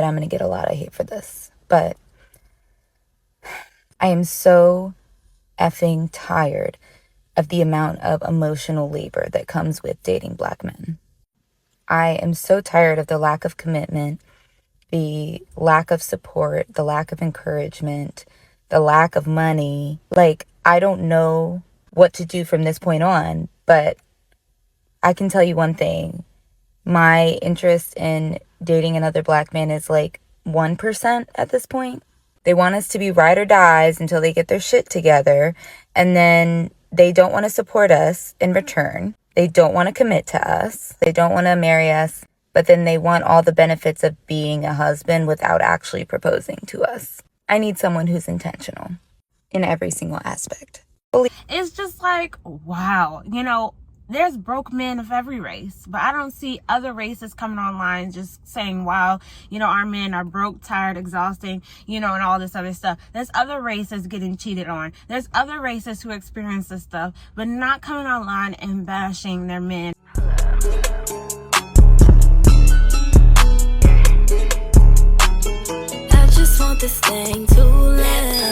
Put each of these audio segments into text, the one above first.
I'm going to get a lot of hate for this, but I am so effing tired of the amount of emotional labor that comes with dating Black men. I am so tired of the lack of commitment, the lack of support, the lack of encouragement, the lack of money. Like, I don't know what to do from this point on, but I can tell you one thing. My interest in dating another Black man is like 1% at this point. They want us to be ride or dies until they get their shit together, and then they don't want to support us in return. They don't want to commit to us. They don't want to marry us, but then they want all the benefits of being a husband without actually proposing to us. I need someone who's intentional in every single aspect. It's just like, wow, there's broke men of every race, but I don't see other races coming online just saying, wow, our men are broke, tired, exhausting, and all this other stuff. There's other races getting cheated on. There's other races who experience this stuff, but not coming online and bashing their men. I just want this thing to last.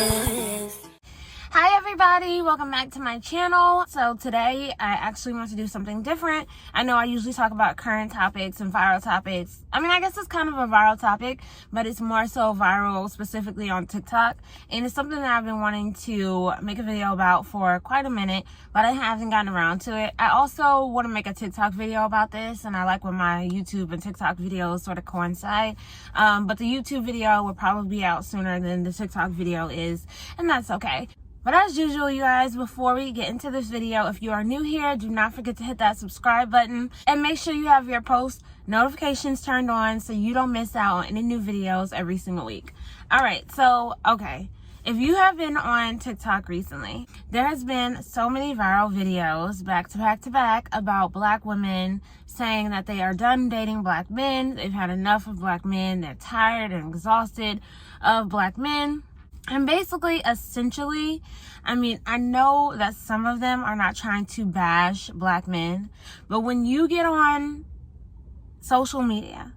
Hi everybody, welcome back to my channel. So today I actually want to do something different. I know I usually talk about current topics and viral topics. I mean, I guess it's kind of a viral topic, but it's more so viral specifically on TikTok. And it's something that I've been wanting to make a video about for quite a minute, but I haven't gotten around to it. I also want to make a TikTok video about this, and I like when my YouTube and TikTok videos sort of coincide. But the YouTube video will probably be out sooner than the TikTok video is, and that's okay. But as usual, you guys, before we get into this video, if you are new here, do not forget to hit that subscribe button and make sure you have your post notifications turned on so you don't miss out on any new videos every single week. All right, so, okay. If you have been on TikTok recently, there has been so many viral videos back to back to back about Black women saying that they are done dating Black men. They've had enough of Black men. They're tired and exhausted of Black men. And basically, essentially, I mean, I know that some of them are not trying to bash Black men, but when you get on social media,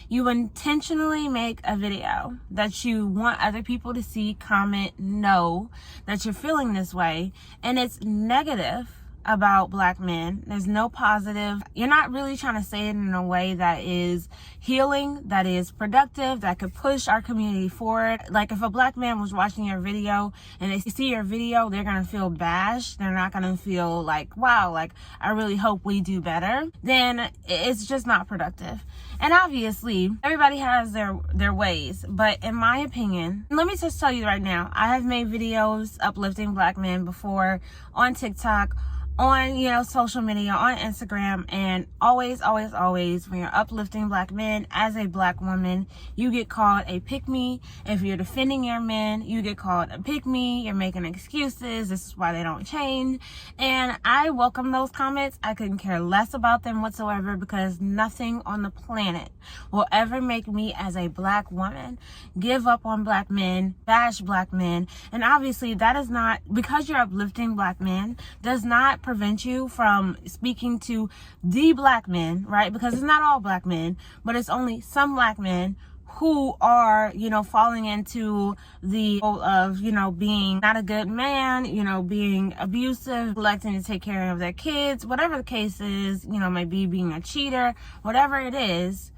you intentionally make a video that you want other people to see, comment, know that you're feeling this way, and it's negative about Black men. There's no positive. You're not really trying to say it in a way that is healing, that is productive, that could push our community forward. Like if a Black man was watching your video and they see your video, they're going to feel bashed. They're not going to feel like, wow, like I really hope we do better. Then it's just not productive. And obviously everybody has their ways, but in my opinion, let me just tell you right now, I have made videos uplifting Black men before on TikTok, on social media, on Instagram, and always when you're uplifting Black men as a Black woman, you get called a pick-me. If you're defending your men, you get called a pick-me. You're making excuses. This is why they don't change. And I welcome those comments. I couldn't care less about them whatsoever, because nothing on the planet will ever make me as a Black woman give up on Black men, bash Black men. And obviously that is not, because you're uplifting Black men, does not prevent you from speaking to the Black men, right? Because it's not all Black men, but it's only some Black men who are, falling into the role of, being not a good man, being abusive, neglecting to take care of their kids, whatever the case is, maybe being a cheater, whatever it is.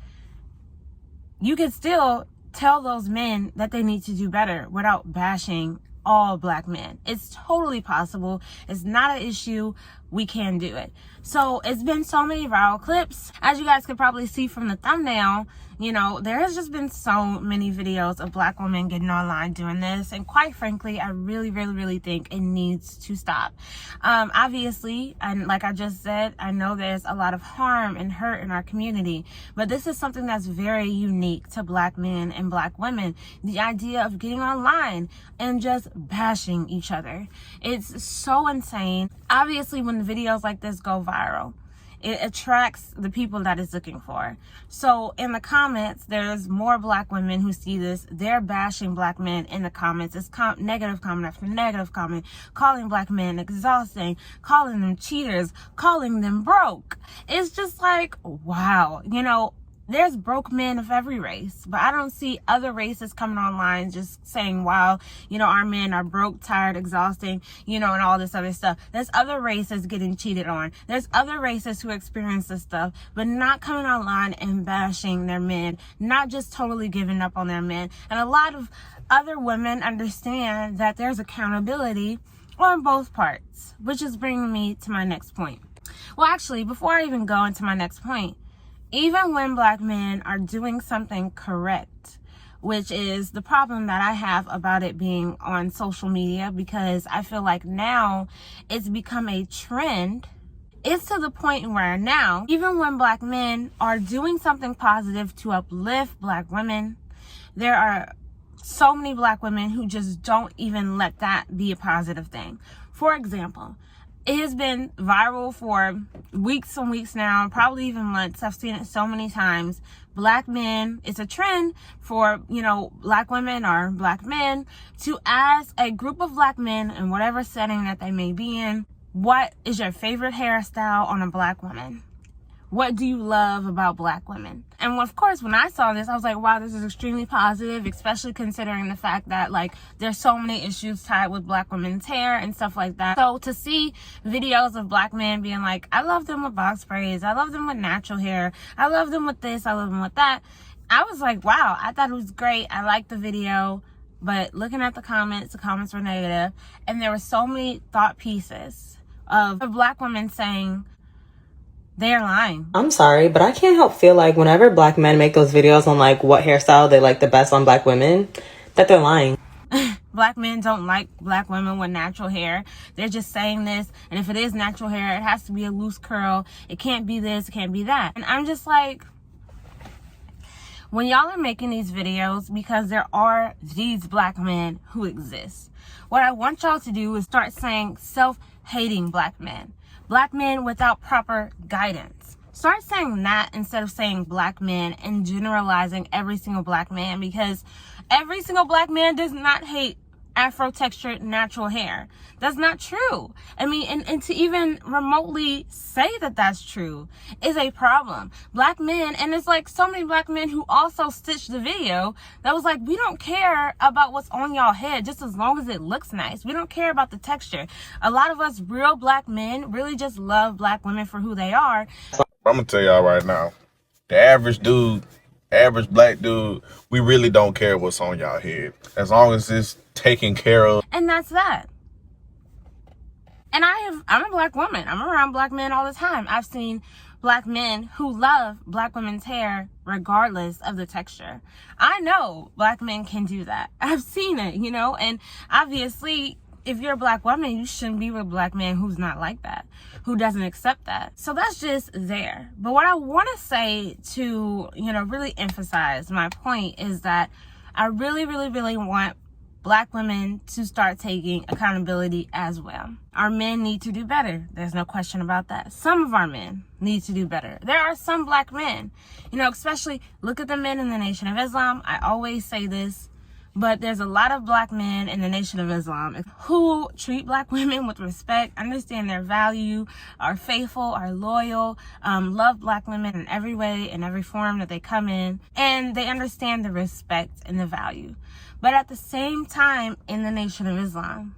You can still tell those men that they need to do better without bashing all Black men. It's totally possible. It's not an issue. We can do it. So it's been so many viral clips. As you guys could probably see from the thumbnail, there has just been so many videos of Black women getting online doing this. And quite frankly, I really think it needs to stop. Obviously, and like I just said, I know there's a lot of harm and hurt in our community, but this is something that's very unique to Black men and Black women. The idea of getting online and just bashing each other. It's so insane. Obviously, when the videos like this go viral, it attracts the people that it's looking for. So in the comments, there's more Black women who see this. They're bashing Black men in the comments. It's negative comment after negative comment, calling Black men exhausting, calling them cheaters, calling them broke. It's just like, wow, there's broke men of every race, but I don't see other races coming online just saying, wow, our men are broke, tired, exhausting, and all this other stuff. There's other races getting cheated on. There's other races who experience this stuff, but not coming online and bashing their men, not just totally giving up on their men. And a lot of other women understand that there's accountability on both parts, which is bringing me to my next point. Well, actually, before I even go into my next point, even when Black men are doing something correct, which is the problem that I have about it being on social media, because I feel like now it's become a trend. It's to the point where now, even when Black men are doing something positive to uplift Black women, there are so many Black women who just don't even let that be a positive thing. For example, it has been viral for weeks and weeks now, probably even months. I've seen it so many times. Black men, it's a trend for, Black women or Black men to ask a group of Black men in whatever setting that they may be in, what is your favorite hairstyle on a Black woman? What do you love about Black women? And of course, when I saw this, I was like, wow, this is extremely positive, especially considering the fact that there's so many issues tied with Black women's hair and stuff like that. So to see videos of Black men being like, I love them with box braids, I love them with natural hair, I love them with this, I love them with that, I was like, wow, I thought it was great. I liked the video. But looking at the comments were negative. And there were so many thought pieces of Black women saying, they're lying. I'm sorry, but I can't help feel like whenever Black men make those videos on what hairstyle they like the best on Black women, that they're lying. Black men don't like Black women with natural hair. They're just saying this. And if it is natural hair, it has to be a loose curl. It can't be this, it can't be that. And I'm just like, when y'all are making these videos, because there are these Black men who exist, what I want y'all to do is start saying self-hating Black men. Black men without proper guidance. Start saying that instead of saying Black men and generalizing every single Black man, because every single Black man does not hate Afro textured natural hair. That's not true. I mean, and to even remotely say that that's true is a problem. Black men, and it's so many Black men who also stitched the video that was like, we don't care about what's on y'all head just as long as it looks nice. We don't care about the texture. A lot of us real Black men really just love Black women for who they are. I'm gonna tell y'all right now, the average Black dude, we really don't care what's on y'all head. As long as it's taken care of. And that's that. And I'm a Black woman. I'm around Black men all the time. I've seen Black men who love Black women's hair regardless of the texture. I know Black men can do that. I've seen it, and obviously if you're a Black woman, you shouldn't be with a Black man who's not like that, who doesn't accept that. So that's just there. But what I want to say to, really emphasize my point is that I really, really, really want Black women to start taking accountability as well. Our men need to do better. There's no question about that. Some of our men need to do better. There are some Black men, especially look at the men in the Nation of Islam. I always say this, but there's a lot of Black men in the Nation of Islam who treat Black women with respect, understand their value, are faithful, are loyal, love Black women in every way, in every form that they come in, and they understand the respect and the value. But at the same time, in the Nation of Islam,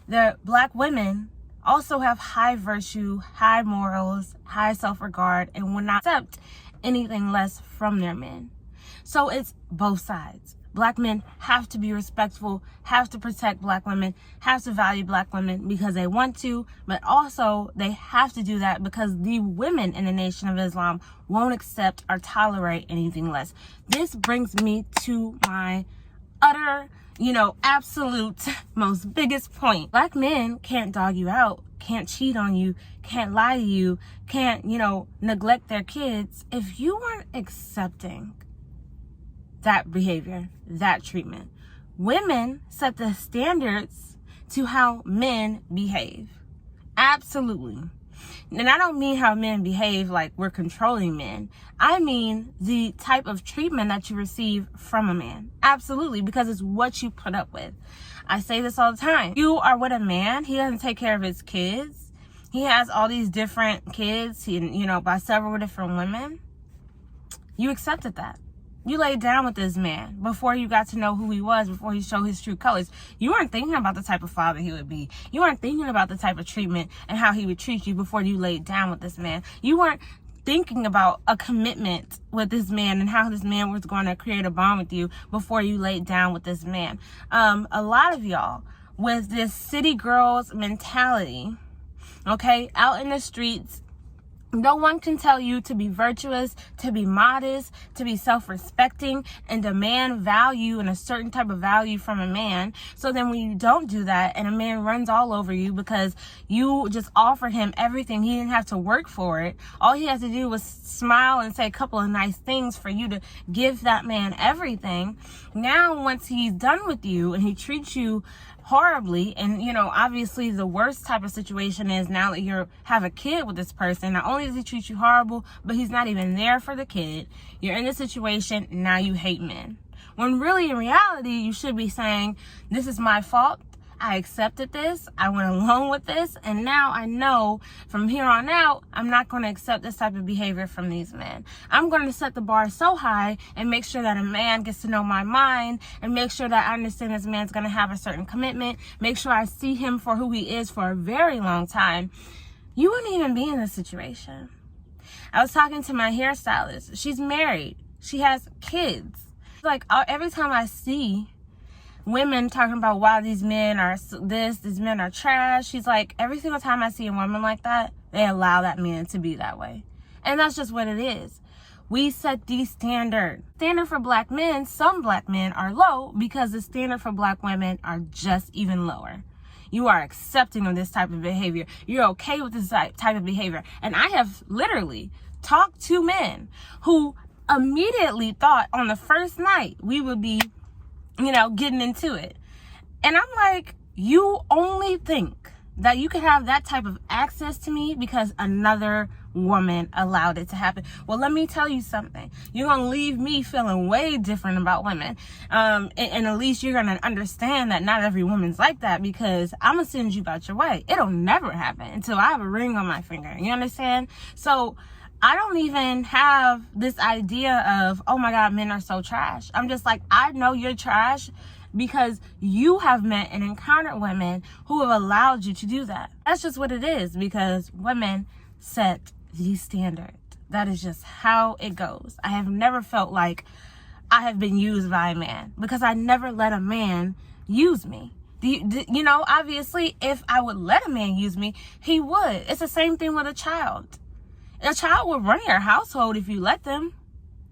the Black women also have high virtue, high morals, high self-regard, and will not accept anything less from their men. So it's both sides. Black men have to be respectful, have to protect Black women, have to value Black women because they want to, but also they have to do that because the women in the Nation of Islam won't accept or tolerate anything less. This brings me to my utter, absolute most biggest point. Black men can't dog you out, can't cheat on you, can't lie to you, can't, neglect their kids if you weren't accepting that behavior, that treatment. Women set the standards to how men behave. Absolutely. And I don't mean how men behave like we're controlling men. I mean the type of treatment that you receive from a man. Absolutely, because it's what you put up with. I say this all the time. You are with a man, he doesn't take care of his kids. He has all these different kids, by several different women. You accepted that. You laid down with this man before you got to know who he was, before he showed his true colors. You weren't thinking about the type of father he would be. You weren't thinking about the type of treatment and how he would treat you before you laid down with this man. You weren't thinking about a commitment with this man and how this man was going to create a bond with you before you laid down with this man. A lot of y'all with this city girls mentality, okay, out in the streets, no one can tell you to be virtuous, to be modest, to be self-respecting, and demand value and a certain type of value from a man. So then when you don't do that and a man runs all over you because you just offer him everything, he didn't have to work for it. All he has to do was smile and say a couple of nice things for you to give that man everything. Now, once he's done with you and he treats you horribly, and obviously the worst type of situation is now that you have a kid with this person. Not only does he treat you horrible, but he's not even there for the kid. You're in this situation, now you hate men, when really in reality you should be saying, this is my fault, I accepted this, I went along with this, and now I know from here on out I'm not going to accept this type of behavior from these men. I'm going to set the bar so high and make sure that a man gets to know my mind, and make sure that I understand this man's going to have a certain commitment, make sure I see him for who he is for a very long time. You wouldn't even be in this situation. I was talking to my hairstylist. She's married. She has kids. Like, every time I see women talking about, wow, these men are these men are trash, she's like, every single time I see a woman like that, they allow that man to be that way. And that's just what it is. We set the standard for black men. Some black men are low because the standard for black women are just even lower. You are accepting of this type of behavior. You're okay with this type of behavior. And I have literally talked to men who immediately thought on the first night we would be getting into it. And I'm like, you only think that you could have that type of access to me because another woman allowed it to happen. Well, let me tell you something. You're going to leave me feeling way different about women. And at least you're going to understand that not every woman's like that, because I'm going to send you about your way. It'll never happen until I have a ring on my finger. You understand? So I don't even have this idea of, oh my God, men are so trash. I'm just like, I know you're trash because you have met and encountered women who have allowed you to do that. That's just what it is, because women set the standard. That is just how it goes. I have never felt like I have been used by a man because I never let a man use me. Obviously, if I would let a man use me, he would. It's the same thing with a child. A child will run your household if you let them.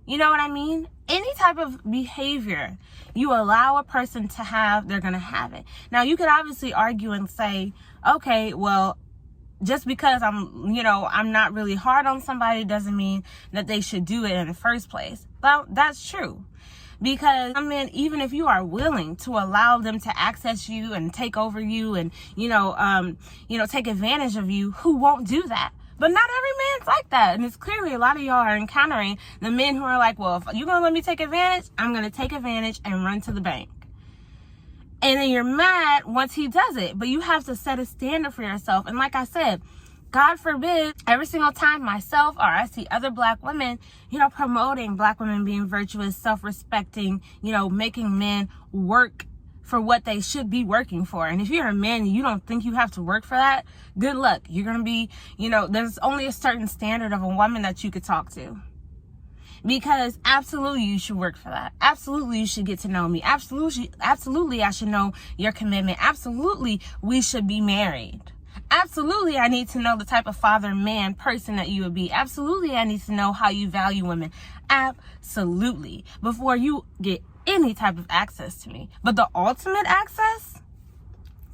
You know what I mean? Any type of behavior you allow a person to have, they're going to have it. Now, you could obviously argue and say, okay, well, just because I'm not really hard on somebody doesn't mean that they should do it in the first place. Well, that's true. Because, even if you are willing to allow them to access you and take over you and, take advantage of you, who won't do that? But not every man's like that. And it's clearly a lot of y'all are encountering the men who are like, well, if you're going to let me take advantage, I'm going to take advantage and run to the bank. And then you're mad once he does it. But you have to set a standard for yourself. And like I said, God forbid, every single time myself or I see other black women, promoting black women being virtuous, self-respecting, making men work for what they should be working for. And if you're a man and you don't think you have to work for that, good luck. You're going to be, there's only a certain standard of a woman that you could talk to. Because absolutely you should work for that. Absolutely you should get to know me. Absolutely I should know your commitment. Absolutely we should be married. Absolutely I need to know the type of father, man, person that you would be. Absolutely I need to know how you value women. Absolutely. Before you get any type of access to me. But the ultimate access,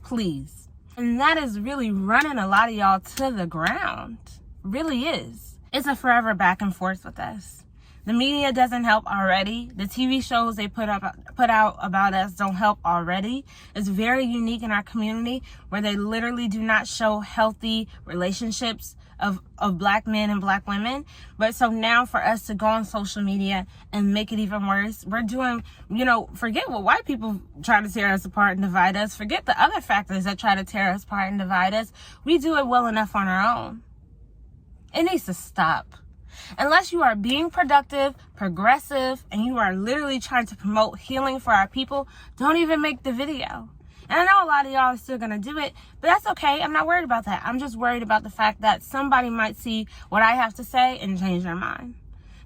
please. And that is really running a lot of y'all to the ground. Really is. It's a forever back and forth with us. The media doesn't help already. The TV shows they put out about us don't help already. It's very unique in our community where they literally do not show healthy relationships of black men and black women. But so now for us to go on social media and make it even worse, we're doing, forget what white people try to tear us apart and divide us. Forget the other factors that try to tear us apart and divide us. We do it well enough on our own. It needs to stop. Unless you are being productive, progressive, and you are literally trying to promote healing for our people, don't even make the video. And I know a lot of y'all are still going to do it, but that's okay. I'm not worried about that. I'm just worried about the fact that somebody might see what I have to say and change their mind.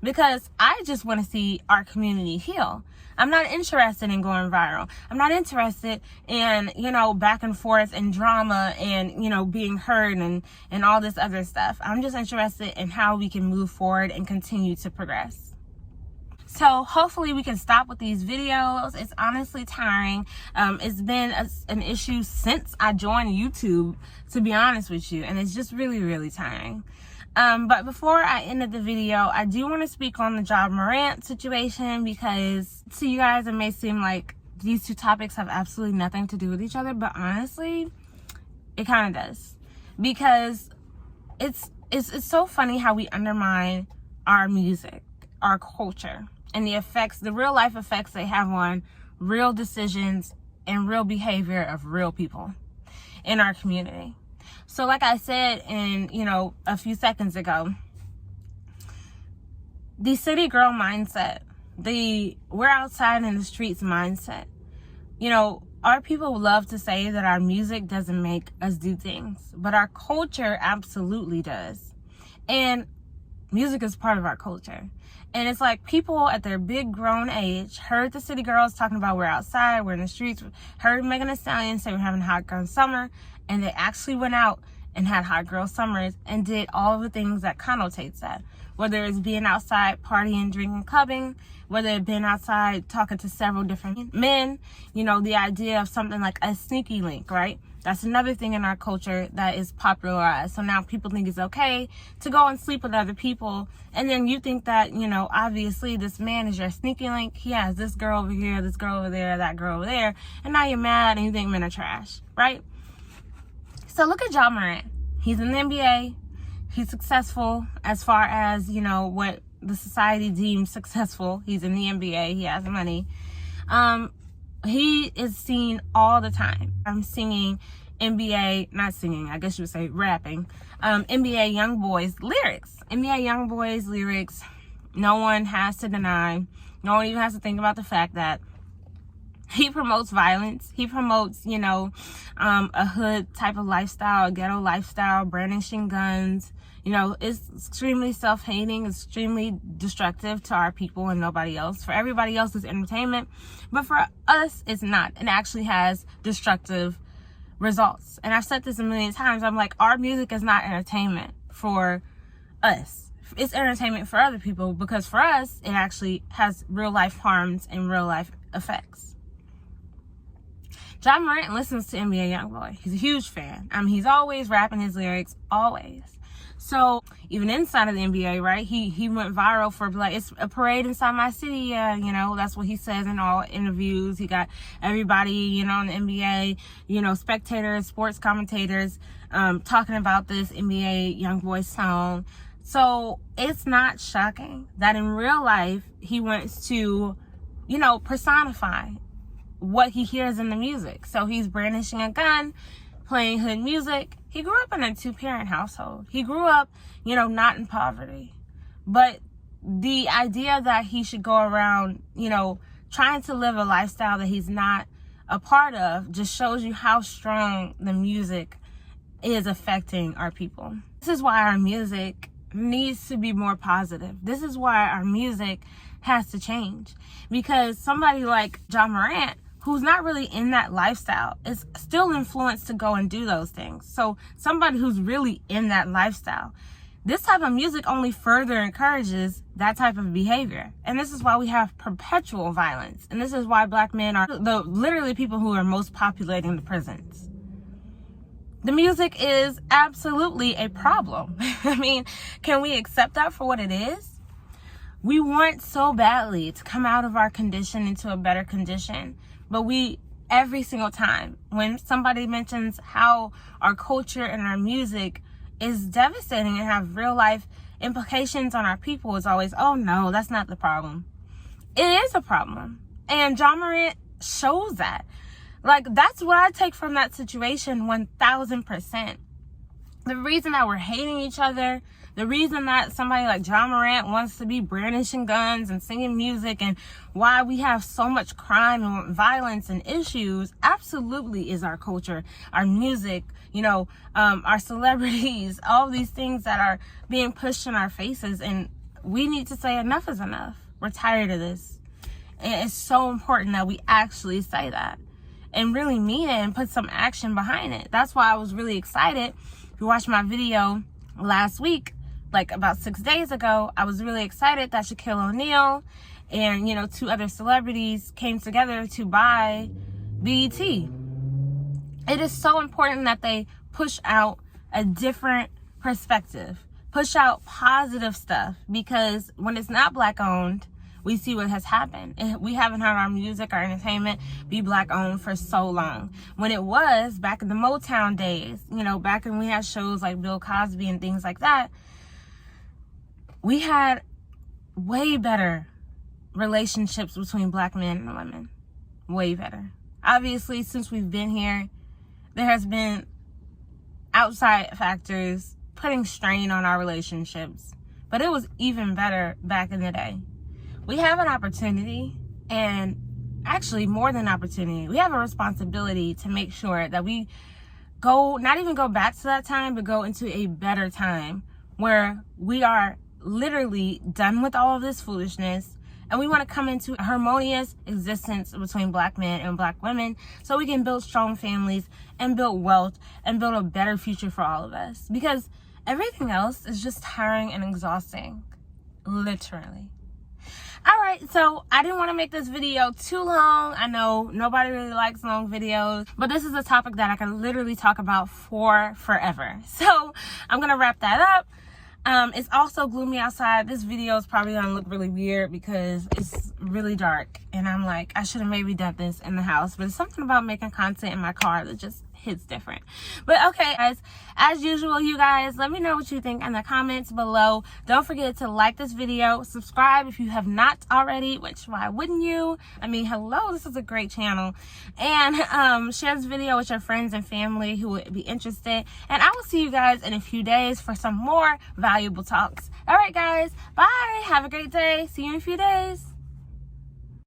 Because I just want to see our community heal. I'm not interested in going viral. I'm not interested in, back and forth and drama and, being heard and all this other stuff. I'm just interested in how we can move forward and continue to progress. So hopefully we can stop with these videos. It's honestly tiring. It's been an issue since I joined YouTube, to be honest with you. And it's just really, really tiring. But before I ended the video, I do want to speak on the Ja Morant situation, because to you guys, it may seem like these two topics have absolutely nothing to do with each other, but honestly, it kind of does. Because it's so funny how we undermine our music, our culture, and the real life effects they have on real decisions and real behavior of real people in our community. So like I said a few seconds ago, the city girl mindset, the we're outside in the streets mindset, our people love to say that our music doesn't make us do things, but our culture absolutely does. And music is part of our culture. And it's like people at their big grown age heard the city girls talking about we're outside, we're in the streets, heard Megan Thee Stallion say we're having a hot girl summer, and they actually went out and had hot girl summers and did all the things that connotates that. Whether it's being outside partying, drinking, clubbing, whether it's being outside talking to several different men, the idea of something like a sneaky link, right? That's another thing in our culture that is popularized. So now people think it's okay to go and sleep with other people. And then you think that, obviously this man is your sneaky link. He has this girl over here, this girl over there, that girl over there. And now you're mad and you think men are trash, right? So look at Ja Morant. He's in the NBA. He's successful as far as, what the society deems successful. He's in the NBA. He has money. He is seen all the time. I'm singing not singing, I guess you would say rapping, NBA YoungBoy's lyrics. NBA YoungBoy's lyrics, no one has to deny. No one even has to think about the fact that he promotes violence. He promotes, a hood type of lifestyle, a ghetto lifestyle, brandishing guns. It's extremely self-hating, extremely destructive to our people and nobody else. For everybody else, it's entertainment. But for us, it's not. It actually has destructive results. And I've said this a million times. I'm like, our music is not entertainment for us. It's entertainment for other people, because for us, it actually has real life harms and real life effects. Ja Morant listens to NBA YoungBoy. He's a huge fan. He's always rapping his lyrics, always. So even inside of the NBA, right, he went viral for like, it's a parade inside my city. Yeah, that's what he says in all interviews. He got everybody, in the NBA, spectators, sports commentators, talking about this NBA YoungBoy song. So it's not shocking that in real life, he wants to, personify what he hears in the music. So he's brandishing a gun, playing hood music. He grew up in a 2-parent household. He grew up, not in poverty. But the idea that he should go around, trying to live a lifestyle that he's not a part of just shows you how strong the music is affecting our people. This is why our music needs to be more positive. This is why our music has to change. Because somebody like Ja Morant, who's not really in that lifestyle, is still influenced to go and do those things. So somebody who's really in that lifestyle, this type of music only further encourages that type of behavior. And this is why we have perpetual violence. And this is why black men are the literally people who are most populating the prisons. The music is absolutely a problem. Can we accept that for what it is? We want so badly to come out of our condition into a better condition. But every single time when somebody mentions how our culture and our music is devastating and have real life implications on our people, it's always, oh no, that's not the problem. It is a problem. And Ja Morant shows that. Like, that's what I take from that situation 1000%. The reason that we're hating each other, The reason that somebody like John Morant wants to be brandishing guns and singing music, and why we have so much crime and violence and issues, absolutely is our culture, our music, you know, our celebrities, all these things that are being pushed in our faces. And we need to say enough is enough. We're tired of this. And it's so important that we actually say that and really mean it and put some action behind it. That's why I was really excited. If you watched my video last week, like about 6 days ago, I was really excited that Shaquille O'Neal and, you know, 2 other celebrities came together to buy BET. It is so important that they push out a different perspective, push out positive stuff, because when it's not Black owned, we see what has happened. We haven't heard our music, our entertainment be Black owned for so long. When it was back in the Motown days, you know, back when we had shows like Bill Cosby and things like that, we had way better relationships between Black men and women. Way better. Obviously, since we've been here, there has been outside factors putting strain on our relationships. But it was even better back in the day. We have an opportunity, and actually more than opportunity, we have a responsibility to make sure that we go, not even go back to that time, but go into a better time where we are literally done with all of this foolishness, and we want to come into a harmonious existence between Black men and Black women, so we can build strong families and build wealth and build a better future for all of us, because everything else is just tiring and exhausting, literally. All right, so I didn't want to make this video too long. I know nobody really likes long videos, but this is a topic that I can literally talk about for forever. So I'm gonna wrap that up. It's also gloomy outside. This video is probably gonna look really weird because it's really dark, and I'm like, I should have maybe done this in the house, but it's something about making content in my car that just hits different. But okay, guys, as usual, you guys, let me know what you think in the comments below. Don't forget to like this video, subscribe if you have not already, which why wouldn't you? I mean, hello, this is a great channel. And share this video with your friends and family who would be interested. And I will see you guys in a few days for some more valuable talks. All right, guys, bye. Have a great day. See you in a few days.